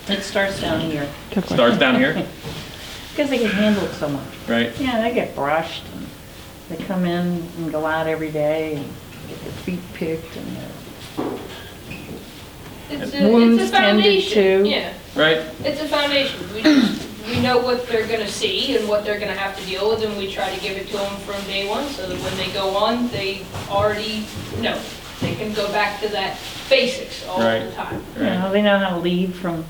It starts down here. Starts down here? Because they get handled so much. Right. Yeah, they get brushed, and they come in and go out every day and get their feet picked, and It's wounds a foundation. tended to. Yeah, Right. it's a foundation. We know what they're gonna see and what they're gonna have to deal with, and we try to give it to them from day one, so that when they go on, they already know. They can go back to that basics all Right. the time. You know, they know how to lead from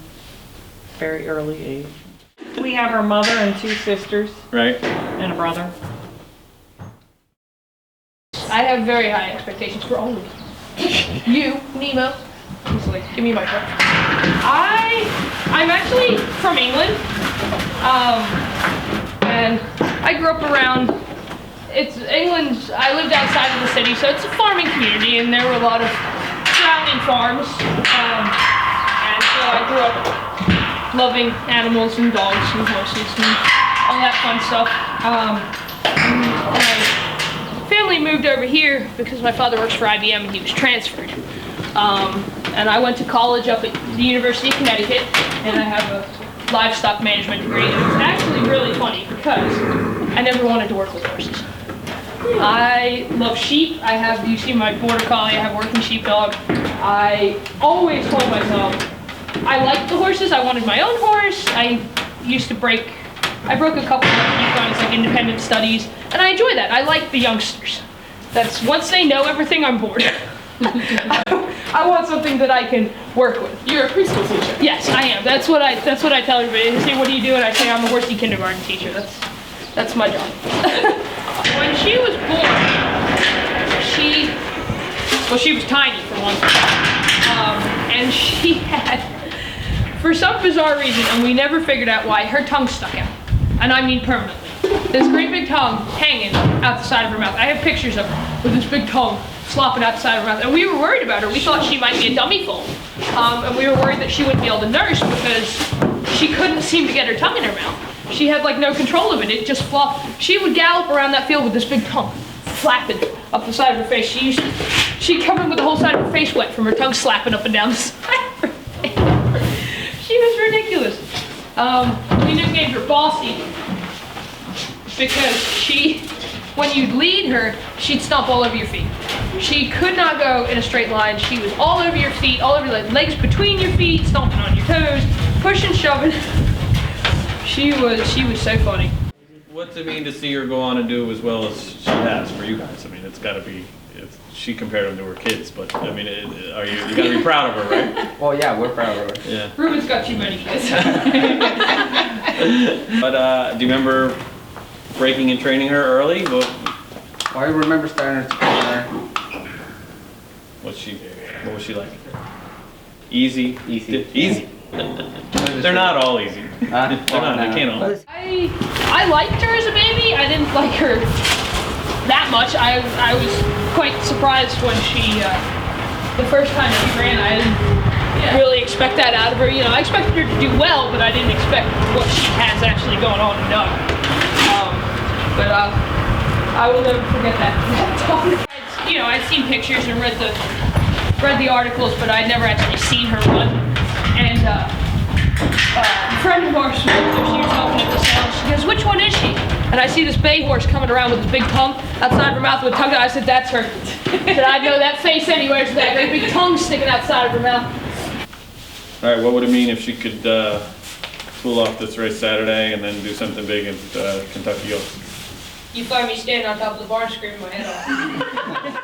very early age. We have our mother and 2 sisters Right. and a brother. I have very high expectations for all of you. You, Nemo. He's like, give me my book. I'm actually from England, and I grew up around. It's England. I lived outside of the city, so it's a farming community, and there were a lot of surrounding farms. And so I grew up loving animals and dogs and horses and all that fun stuff. My family moved over here because my father works for IBM and he was transferred. And I went to college up at the University of Connecticut, and I have a livestock management degree. And it's actually really funny because I never wanted to work with horses. I love sheep. You see my border collie, I have a working sheepdog. I always told myself, I liked the horses, I wanted my own horse. I broke a couple of Yukons, like independent studies, and I enjoy that. I like the youngsters. That's, once they know everything, I'm bored. I want something that I can work with. You're a preschool teacher. Yes, I am. That's what I tell everybody. They say, what do you do? And I say, I'm a horsey kindergarten teacher. That's my job. When she was born, she was tiny for one thing. And she had, for some bizarre reason, and we never figured out why, her tongue stuck out. And I mean permanently. This great big tongue hanging out the side of her mouth. I have pictures of her with this big tongue slopping out the side of her mouth. And we were worried about her. We thought she might be a dummy foal. And we were worried that she wouldn't be able to nurse because she couldn't seem to get her tongue in her mouth. She had like no control of it. It just flopped. She would gallop around that field with this big tongue flapping up the side of her face. She'd come in with the whole side of her face wet from her tongue slapping up and down the side of her face. She was ridiculous. We nicknamed her Bossy because when you'd lead her, she'd stomp all over your feet. She could not go in a straight line. She was all over your feet, all over your legs between your feet, stomping on your toes, pushing, shoving. She was so funny. What's it mean to see her go on and do as well as she has for you guys? I mean, it's got to be. She compared them to her kids, but I mean, you got to be proud of her, right? Well, yeah, we're proud of her. Yeah. Ruben's got too many kids. But do you remember breaking and training her early? Well, I remember starting to train her. What was she like? Easy? Easy. Easy. They're not all easy. They're not. They can't all. I liked her as a baby. I didn't like her that much. I was quite surprised when the first time she ran. I didn't really expect that out of her. You know, I expected her to do well, but I didn't expect what she has actually going on and done. But I will never forget that. You know, I'd seen pictures and read the articles, but I'd never actually seen her run. And a friend of ours was up there, she was helping at the sale. She goes, which one is she? And I see this bay horse coming around with this big tongue outside her mouth with a tongue. I said, that's her. I said, I'd know that face anywhere. So that great big tongue sticking outside of her mouth. All right, what would it mean if she could pull off this race Saturday and then do something big at Kentucky Oaks? You find me standing on top of the barn screaming my head off.